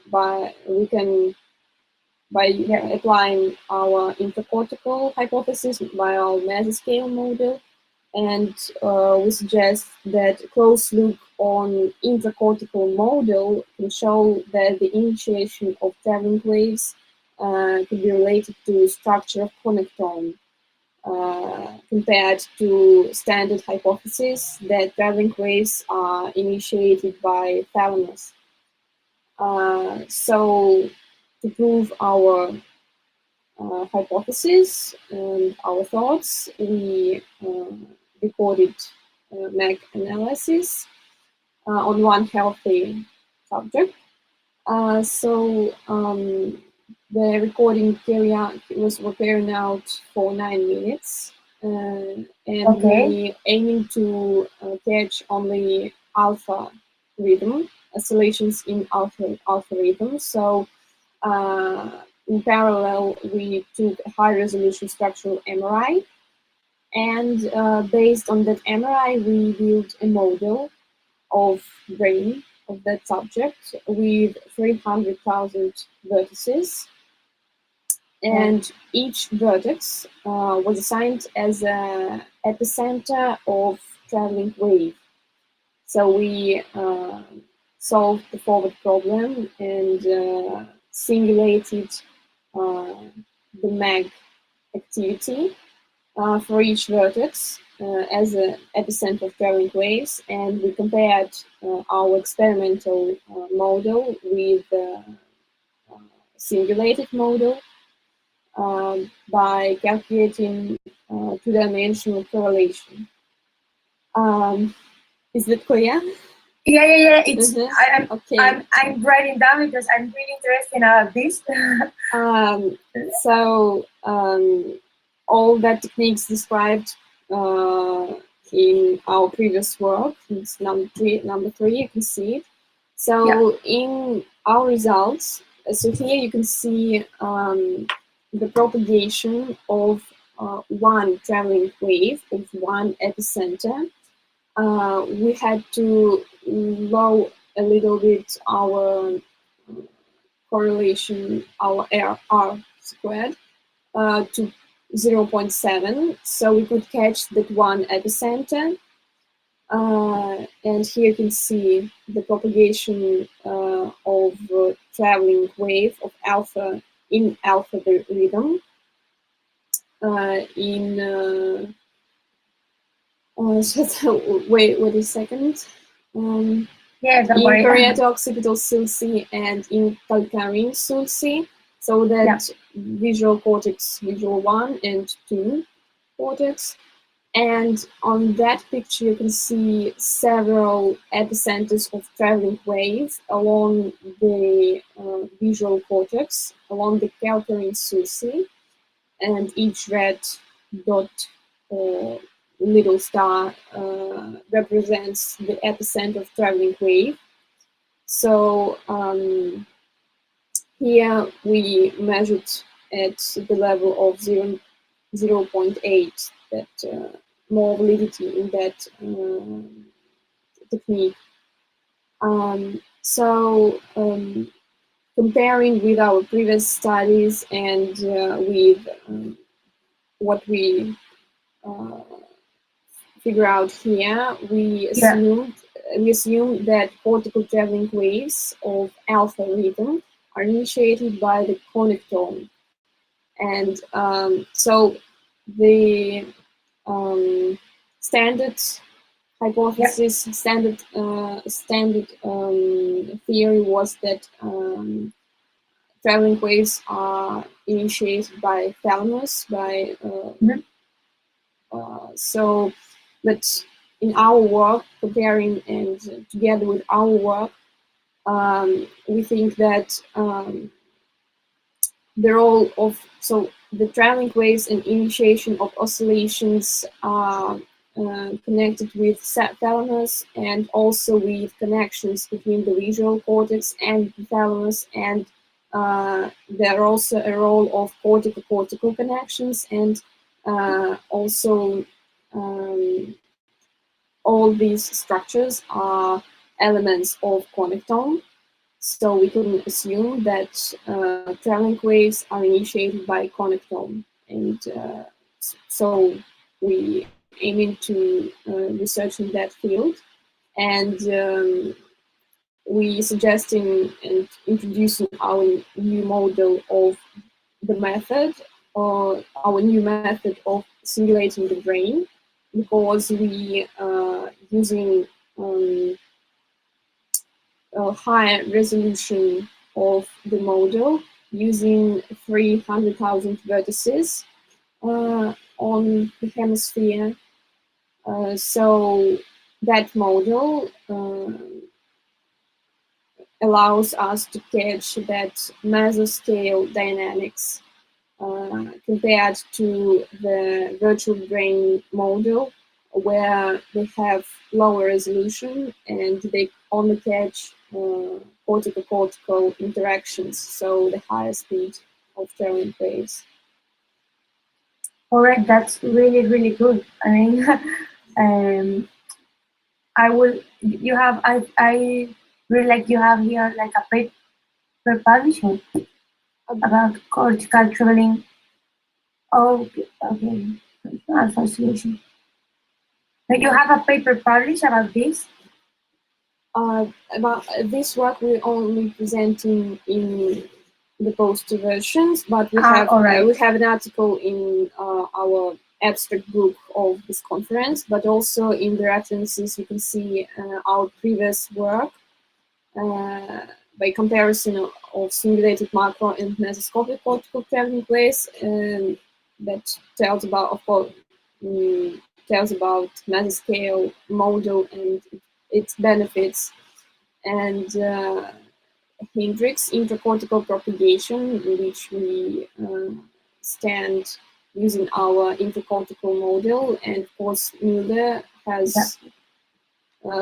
by applying our intercortical hypothesis by our mesoscale model, and we suggest that a close look on intercortical model can show that the initiation of traveling waves could be related to structure of connectome, compared to standard hypothesis that traveling waves are initiated by thalamus. So to prove our hypothesis and our thoughts, we recorded MEG analysis on one healthy subject. The recording was carried out for 9 minutes, and we aiming to catch only alpha rhythm, oscillations in alpha rhythm. So in parallel, we took a high-resolution structural MRI, and based on that MRI, we built a model of brain of that subject with 300,000 vertices, and each vertex was assigned as an epicenter of traveling wave. So we solved the forward problem and simulated the MAG activity for each vertex as an epicenter of traveling waves, and we compared our experimental model with the simulated model by calculating two-dimensional correlation. Is that clear? Yeah. It's okay. I'm writing down because I'm really interested in this. All that techniques described in our previous work, it's number three, you can see it. So in our results, so here you can see the propagation of one traveling wave of one epicenter. We had to lower a little bit our correlation, our R squared, to 0.7, so we could catch that one epicenter. And here you can see the propagation of traveling wave of alpha in alpha rhythm. Wait a second. In parieto-occipital sulci and in calcarine sulci, so that visual cortex, visual 1 and 2 cortex. And on that picture, you can see several epicenters of traveling waves along the visual cortex, along the calcarine sulci, and each red dot or little star represents the epicenter of traveling wave. So here we measured at the level of 0.8 that more validity in that technique. Comparing with our previous studies and with what we figure out here, we assume that cortical traveling waves of alpha rhythm are initiated by the connectome, and so the standard hypothesis, standard theory was that traveling waves are initiated by thalamus, but in our work, comparing and together with our work, we think that the traveling waves and initiation of oscillations are connected with thalamus, and also with connections between the visual cortex and the thalamus, and there are also a role of cortical connections, and also all these structures are elements of connectome. So we can assume that traveling waves are initiated by connectome, and so we aiming to research in that field, and we suggesting and introducing our new model of the method, or our new method of simulating the brain, because we using a high resolution of the model using 300,000 vertices on the hemisphere. So that model allows us to catch that mesoscale dynamics compared to the virtual brain model, where they have lower resolution and they only catch cortical-cortical interactions, so the higher speed of traveling waves. All right, that's really, really good. I mean, I will. You have. I really like you have here like a paper publishing about cortical traveling. Oh, okay. Association. So you have a paper published about this? About this work, we're only presenting in the poster versions, but we have we have an article in our abstract book of this conference, but also in the references you can see our previous work by comparison of simulated macro and mesoscopic cortical traveling waves, that tells about, of course, tells about mesoscale model and its benefits, and Hendrix intracortical propagation, in which we stand using our intracortical model, and of course Mulder has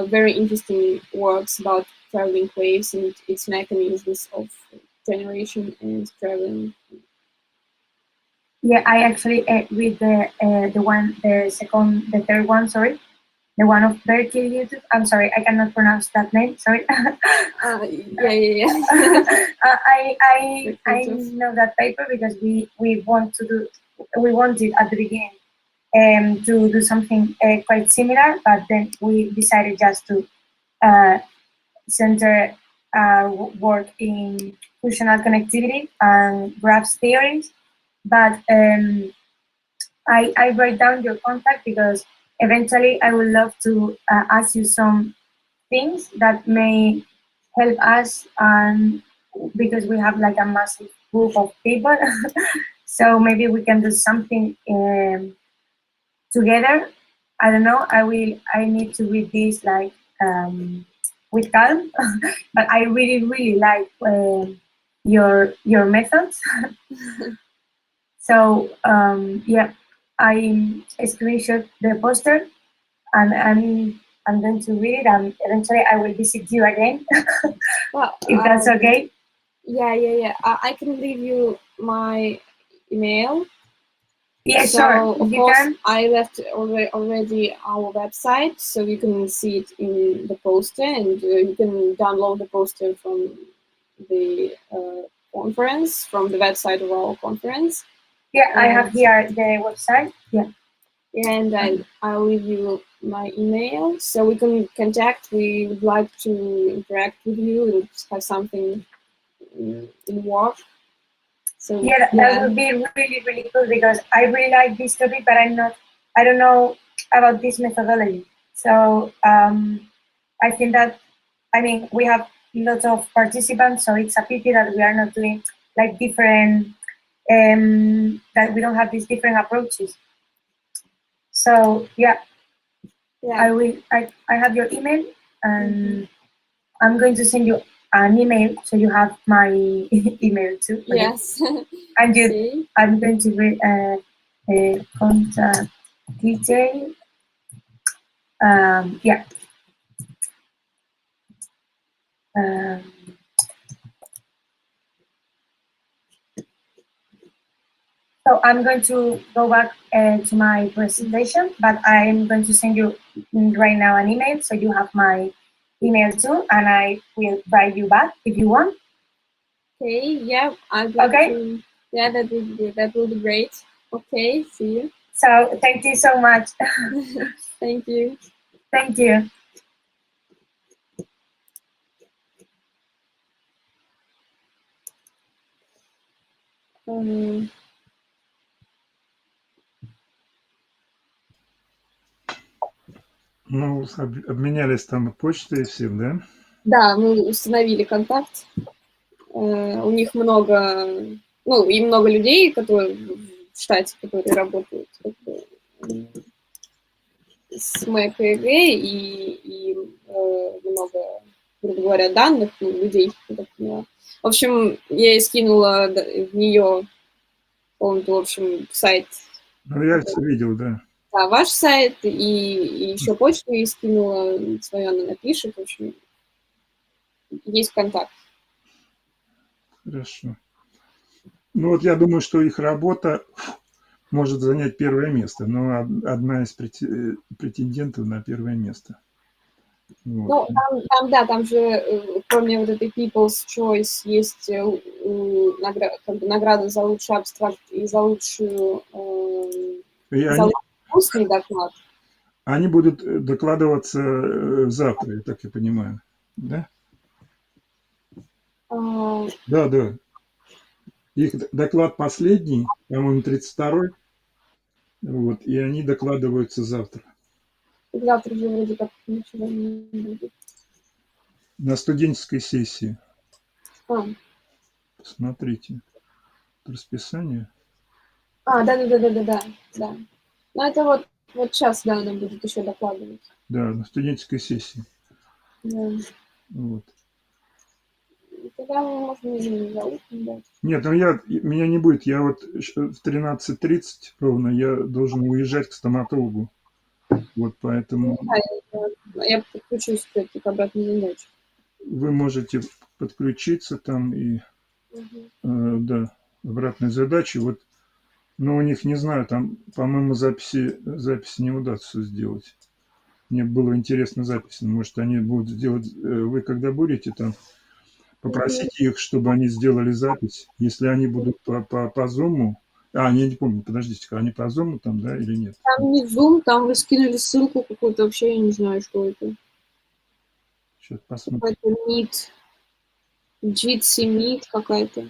very interesting works about traveling waves and its mechanisms of generation and traveling. Yeah, I actually read the third one. Sorry, the one of Berkeley YouTube. I'm sorry, I cannot pronounce that name. Sorry. Yeah. I know that paper because we wanted at the beginning to do something quite similar, but then we decided just to center our work in functional connectivity and graphs theories. But I write down your contact because eventually I would love to ask you some things that may help us, and because we have like a massive group of people, so maybe we can do something together. I don't know. I need to read this like with calm, but I really like your methods. So yeah, I screenshot the poster, and I'm going to read it, and eventually I will visit you again. Well, if that's okay. Yeah. I can leave you my email. Yeah, so, sure. Of course, I left already our website, so you can see it in the poster, and you can download the poster from the conference, from the website of our conference. Yeah, I have here the website. Yeah. And I'll leave you my email, so we can contact. We would like to interact with you and have something in work. So yeah, that would be really cool, because I really like this topic, but I don't know about this methodology. So I think that, I mean, we have lots of participants, so it's a pity that we are not doing like different, that we don't have these different approaches. So yeah. I have your email, and I'm going to send you an email so you have my email too. Okay? Yes. And I'm going to read contact detail. Yeah. So I'm going to go back to my presentation, but I'm going to send you right now an email so you have my email too, and I will write you back if you want. Okay, yeah, I'd like to. Yeah, that would be great. Okay, see you. So thank you so much. Thank you. Thank you. Ну, обменялись там почтой всем, да? Да, мы установили контакт. У них много, ну, и много людей, которые в штате, которые работают как бы, с Mac и EG, и много, грубо говоря, данных, ну, людей, я так поняла. В общем, я ей скинула в нее, в общем, сайт. Ну, я все видел, да. Да, ваш сайт, и еще почту ей скинула, свою она напишет, в общем, есть контакт. Хорошо. Ну, вот я думаю, что их работа может занять первое место, но одна из претендентов на первое место. Вот. Ну, там же, кроме вот этой People's Choice, есть награда за лучший абстракт и за лучшую устный доклад. Они будут докладываться завтра, я так и понимаю, да? Да, да. Их доклад последний, по-моему, 32-й, вот, и они докладываются завтра. Завтра же вроде как ничего не будет. На студенческой сессии. Посмотрите. Расписание. Да. Ну, это вот сейчас, да, она будет еще докладывать. Да, на студенческой сессии. Да. Вот. Тогда можно и за утром дать. Нет, ну меня не будет. Я вот в 13:30 ровно я должен уезжать к стоматологу. Вот поэтому... Я подключусь, кстати, к обратной задаче. Вы можете подключиться там и... да, обратной задачи. Вот, но у них, не знаю, там, по-моему, запись не удастся сделать. Мне было интересно запись. Может, они будут сделать... Вы когда будете там, попросите их, чтобы они сделали запись. Если они будут по Zoom... я не помню, подождите, они по Zoom там, да, или нет? Там не Zoom, там вы скинули ссылку какую-то, вообще я не знаю, что это. Сейчас посмотрим. Какой-то Meet, Jitsi Meet какая-то.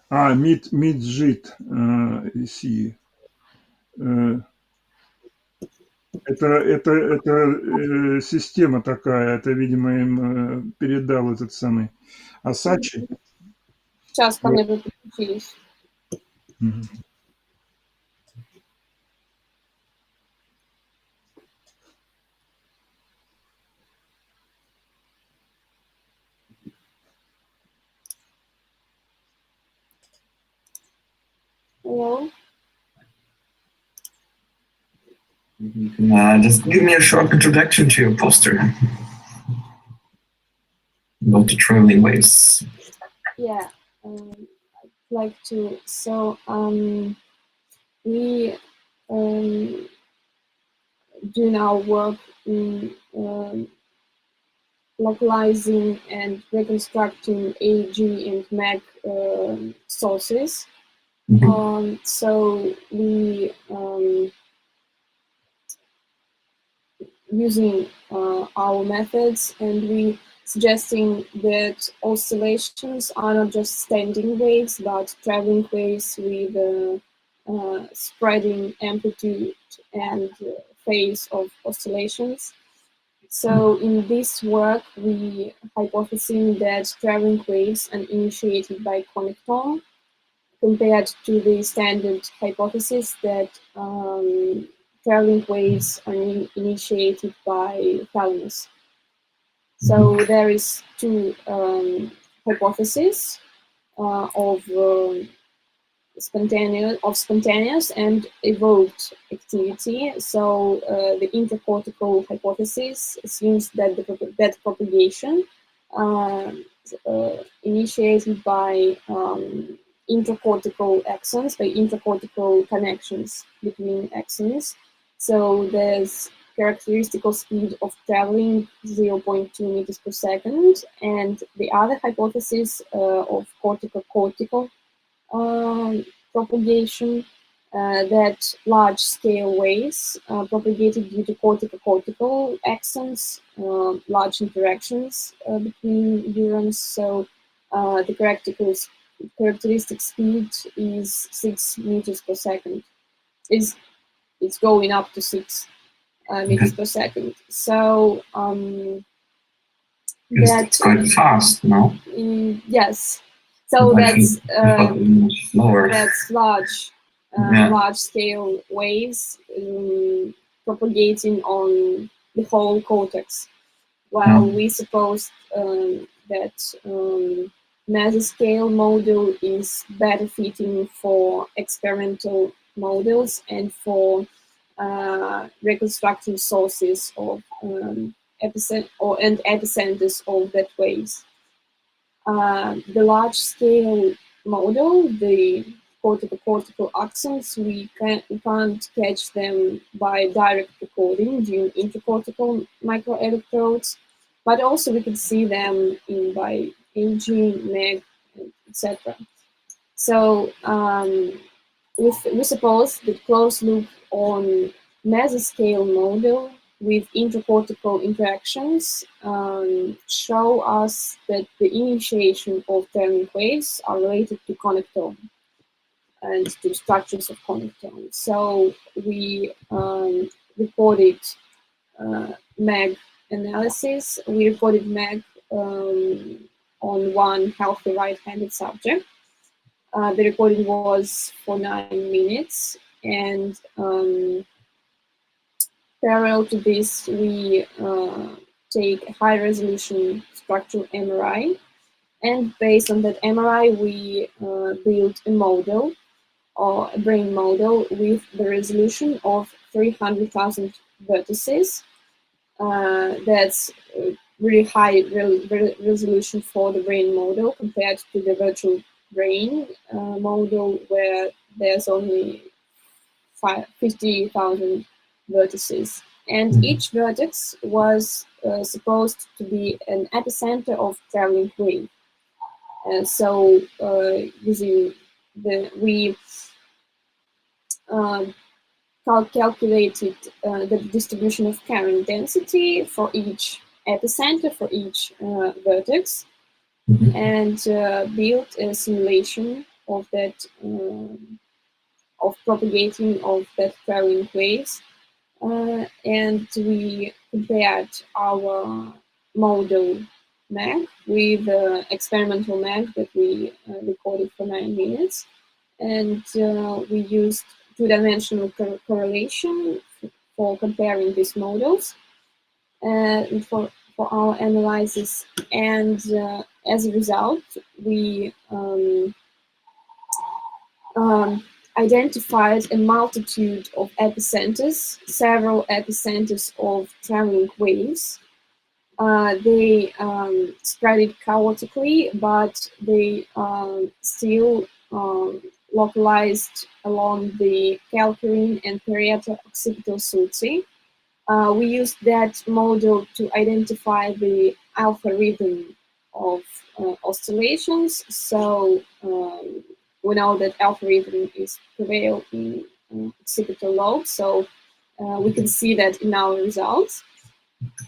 Meet JIT. Это система такая, это, видимо, им передал этот самый Асачи. Сейчас ко мне подключились. Hello? Just give me a short introduction to your poster about the traveling waves. Yeah, I'd like to. So we do now work in localizing and reconstructing AG and MAC sources. So we using our methods, and we suggesting that oscillations are not just standing waves, but traveling waves with spreading amplitude and phase of oscillations. So in this work, we hypothesizing that traveling waves are initiated by connectome, compared to the standard hypothesis that traveling waves are initiated by thalamus. So there is two hypotheses of spontaneous and evoked activity. So the intercortical hypothesis assumes that that propagation initiated by intercortical axons, by intercortical connections between axons. So there's characteristical speed of traveling 0.2 meters per second, and the other hypothesis of cortical-cortical propagation, that large-scale waves propagated due to cortical-cortical axons, large interactions between neurons. So the characteristic speed is 6 meters per second. It's going up to 6 meters per second. So it's quite fast, no? Yes. So that's slower. That's large scale waves propagating on the whole cortex. While we suppose that mesoscale model is better fitting for experimental models and for reconstructing sources of epicenters of that waves. The large-scale model, the cortical axons, we can't catch them by direct recording during intercortical microelectrodes, but also we can see them by EEG, MEG, etc. So we suppose that closed loop on mesoscale model with intracortical interactions show us that the initiation of traveling waves are related to connectome and to structures of connectome. So we recorded MEG analysis. We recorded MEG on one healthy right-handed subject. The recording was for 9 minutes, and parallel to this, we take high-resolution structural MRI, and based on that MRI, we build a model, or a brain model, with the resolution of 300,000 vertices. That's really high resolution for the brain model compared to the virtual brain model, where there's only 50,000 vertices. And each vertex was supposed to be an epicenter of traveling wave. So using we calculated the distribution of current density for each epicenter, for each vertex, and built a simulation of that, of propagating of that traveling waves. And we compared our model MAG with experimental MAG that we recorded for 9 minutes. And we used two-dimensional correlation for comparing these models for our analysis. And as a result, we identified a multitude of epicenters, several epicenters of traveling waves. They spread it chaotically, but they still localized along the calcarine and parieto-occipital sulci. We used that model to identify the alpha rhythm of oscillations. So we know that alpha rhythm is prevail in occipital lobe. So we can see that in our results.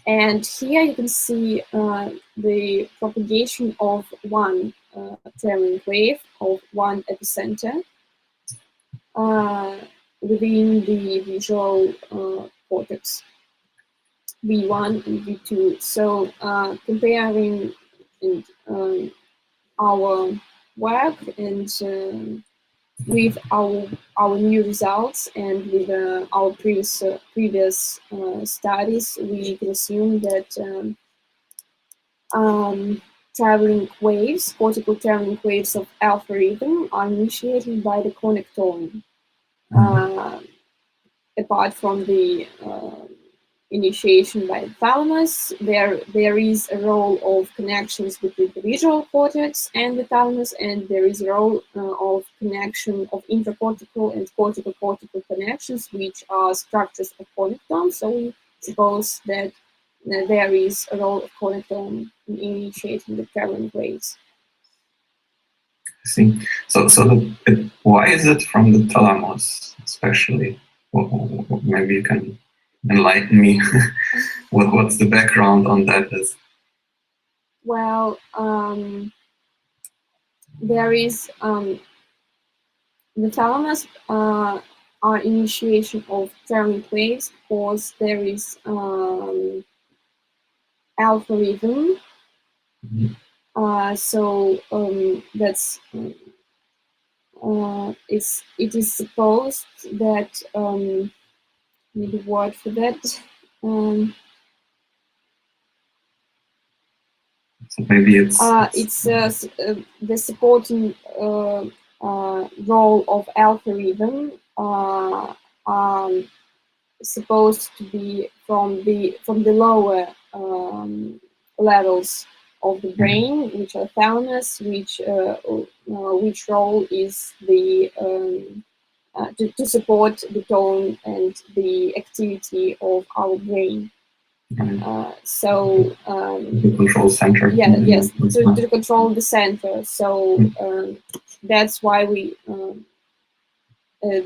And here you can see the propagation of one traveling wave of one epicenter within the visual cortex, V1 and V2. So comparing our work and with our new results and with our previous studies, we can assume that traveling waves, cortical traveling waves of alpha rhythm, are initiated by the connectome, apart from the initiation by the thalamus. There is a role of connections between the visual cortex and the thalamus, and there is a role of connection of intracortical and cortical-cortical connections, which are structures of connectome. So we suppose that there is a role of connectome in initiating the traveling waves. I see. So why is it from the thalamus, especially? Maybe you can enlighten me. What's the background on that? Well, there is the thalamus are initiation of traveling waves because there is alpha rhythm. So that's it is supposed that need a word for that. So maybe it's the supporting role of alpha rhythm supposed to be from the lower levels of the brain, which are thalamus, which role is the to support the tone and the activity of our brain. So the control center. Yes, to control the center. So that's why we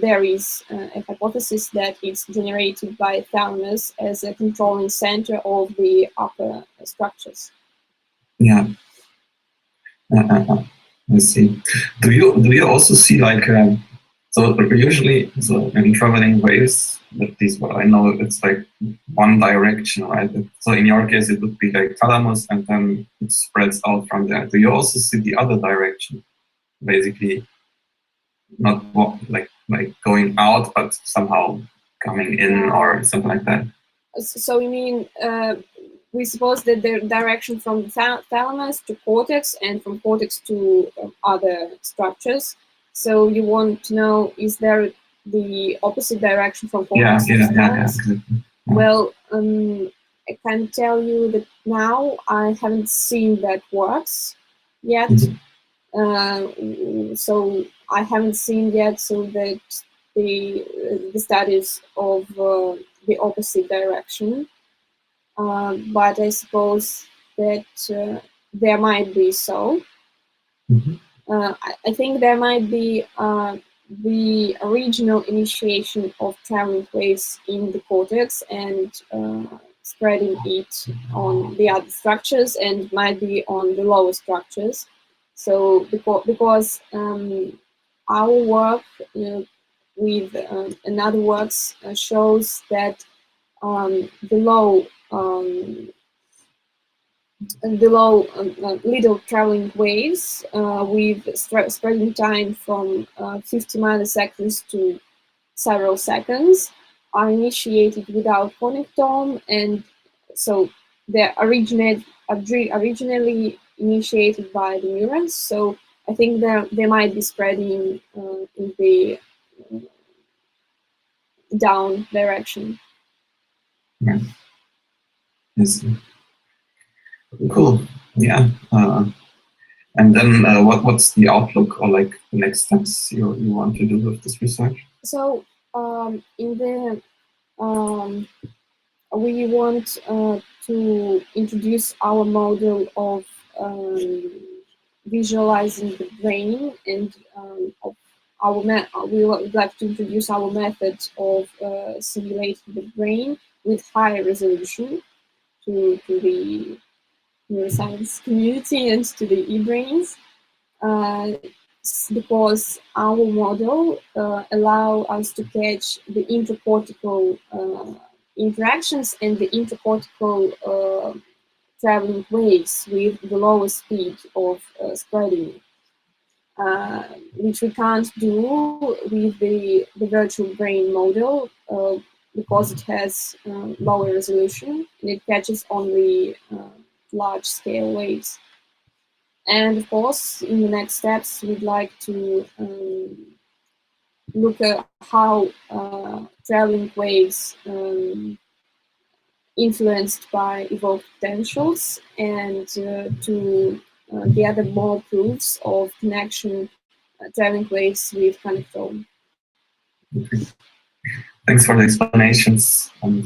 there is a hypothesis that it's generated by thalamus as a controlling center of the upper structures. Yeah. I see. Do you also see like so usually in traveling waves, at least what I know, it's like one direction, right? So in your case, it would be like thalamus, and then it spreads out from there. Do you also see the other direction, basically, not like going out, but somehow coming in or something like that? So you mean we suppose that the direction from the thalamus to cortex and from cortex to other structures. So you want to know, is there the opposite direction from cortex to thalamus? Exactly. Well, I can tell you that now I haven't seen that works yet. So I haven't seen yet so that the studies of the opposite direction. But I suppose that there might be so. I think there might be the original initiation of traveling waves in the cortex and spreading it on the other structures, and might be on the lower structures. So because our work with another works shows that the little traveling waves with spreading time from 50 milliseconds to several seconds are initiated without connectome, and so they're originally initiated by the neurons. So I think they might be spreading in the down direction. Yeah. Yes. Cool. Yeah. And then what's the outlook or like the next steps you want to do with this research? So we want to introduce our model of visualizing the brain, and we would like to introduce our method of simulating the brain with high resolution to the neuroscience community and to the e-brains, because our model allow us to catch the intracortical interactions and the intercortical traveling waves with the lowest speed of spreading, which we can't do with the virtual brain model because it has lower resolution and it catches only large scale waves. And of course, in the next steps, we'd like to look at how traveling waves influenced by evoked potentials, and to gather more proofs of connection traveling waves with connectome. Okay. Thanks for the explanations, and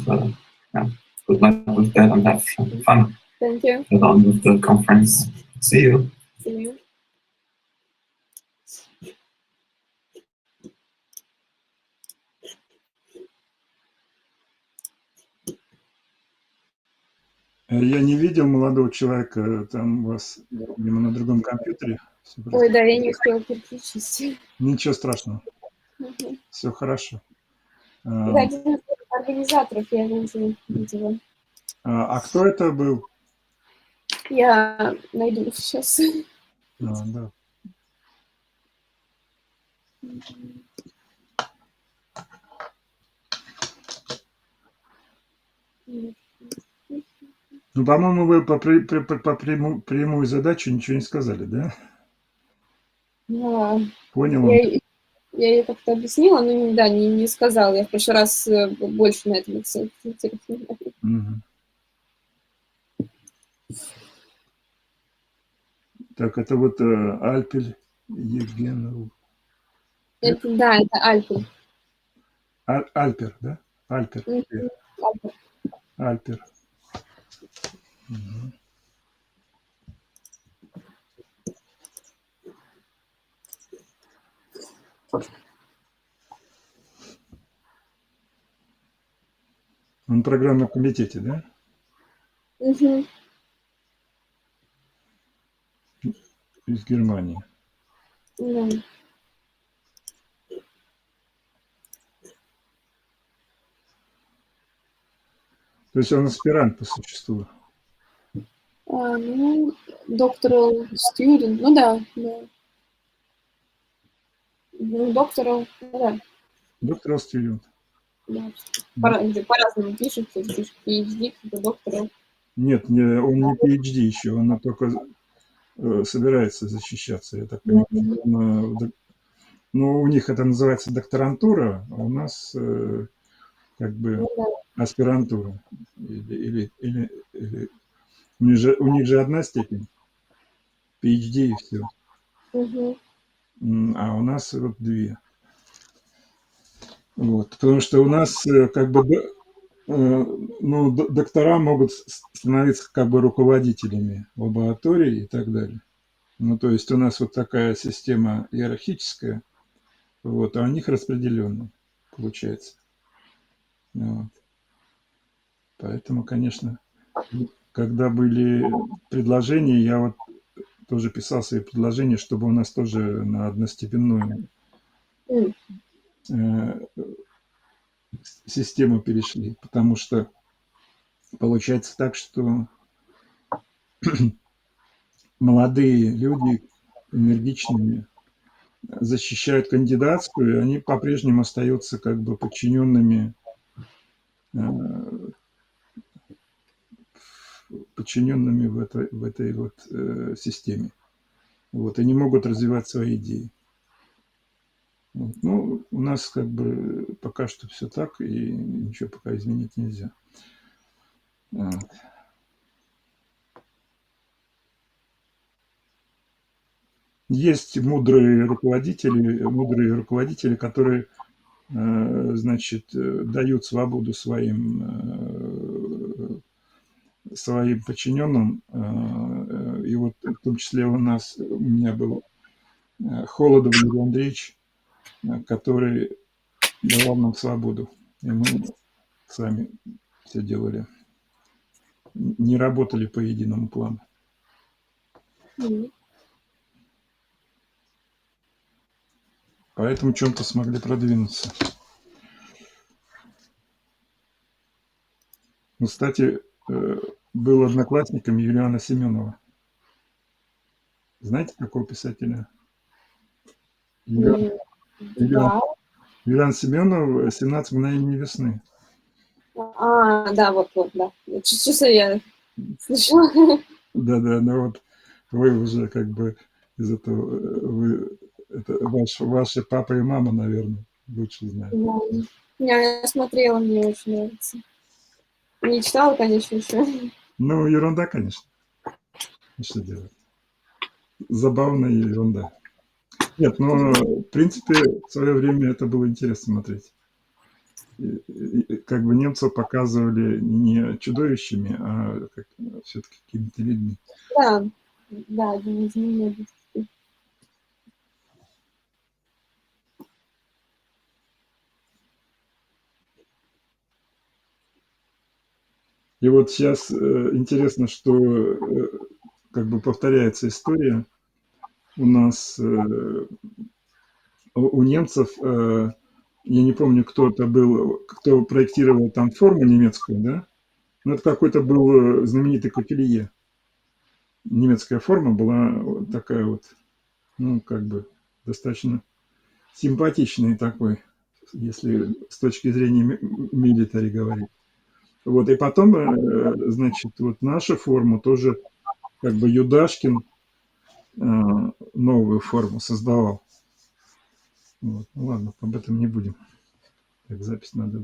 yeah, good luck with that and have fun. Thank you. Get on with the conference. See you. See you. Я не видел молодого человека, там у вас, видимо, на другом компьютере. Ой, да, я не успела переключить. Ничего страшного. Все хорошо. Да, один из организаторов я его уже видела. А кто это был? Я найду сейчас. Да. Ну, по-моему, вы по прямую задачу ничего не сказали, да? Да. Понял. Я ее как-то объяснила, но да, не сказала. Я в прошлый раз больше на этом акцентировала. Так, это вот Альпель Евгенов. Да, это Альпель. Альпер, да? Альпер. Альпер. Он в программном комитете, да? Угу. Из Германии. Да. То есть он аспирант по существу. Ну, doctoral student, ну да. Ну, doctoral, да. Doctoral student. Да. По-разному пишут, кто-то пишет PhD, кто-то doctoral. Нет, он не PhD еще, он только собирается защищаться, я так понимаю. Ну, у них это называется докторантура, а у нас как бы аспирантура. Или у них же одна степень, PhD и все. А у нас вот две. Вот, потому что у нас как бы доктора могут становиться как бы руководителями лабораторий и так далее. Ну, то есть у нас вот такая система иерархическая, вот, а у них распределенная, получается. Вот. Поэтому, конечно, когда были предложения, я вот тоже писал свои предложения, чтобы у нас тоже на одностепенную систему перешли, потому что получается так, что молодые люди, энергичные, защищают кандидатскую, и они по-прежнему остаются как бы подчиненными в этой вот системе. Вот, и не могут развивать свои идеи. Вот. Ну, у нас как бы пока что все так, и ничего пока изменить нельзя. Вот. Есть мудрые руководители, которые, значит, дают свободу своим подчиненным. И вот в том числе у меня был Холодов Юрий Андреевич, который давал нам свободу. И мы сами все делали. Не работали по единому плану. Поэтому чем-то смогли продвинуться. Ну, кстати, был одноклассником Юлиана Семенова. Знаете такого писателя? Юлиан Семенов «17 мгновений весны». Да, вот, да. Чуть-чуть я слышала. Да, ну вот вы уже как бы из этого, ваши папа и мама, наверное, лучше знают. Да. Я смотрела, мне очень нравится. Не читала, конечно, еще. Ну, ерунда, конечно. Что делать? Забавная ерунда. Нет, но, в принципе, в свое время это было интересно смотреть. Как бы немцев показывали не чудовищами, а все-таки какими-то людьми. Да, да, один из них. И вот сейчас интересно, что как бы повторяется история. У нас, у немцев, я не помню, кто это был, кто проектировал там форму немецкую, да? Ну, это какой-то был знаменитый Капелье. Немецкая форма была вот такая вот, ну, как бы достаточно симпатичный такой, если с точки зрения милитари говорить. Вот, и потом, значит, вот наша форма тоже, как бы Юдашкин новую форму создавал. Вот. Ну ладно, об этом не будем. Так, запись надо